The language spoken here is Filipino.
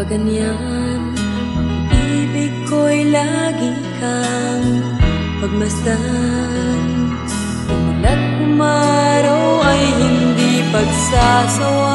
ganyan. Ang ibig ko'y lagi kang pagmasdan. Umulat umaraw ay hindi pagsasawa.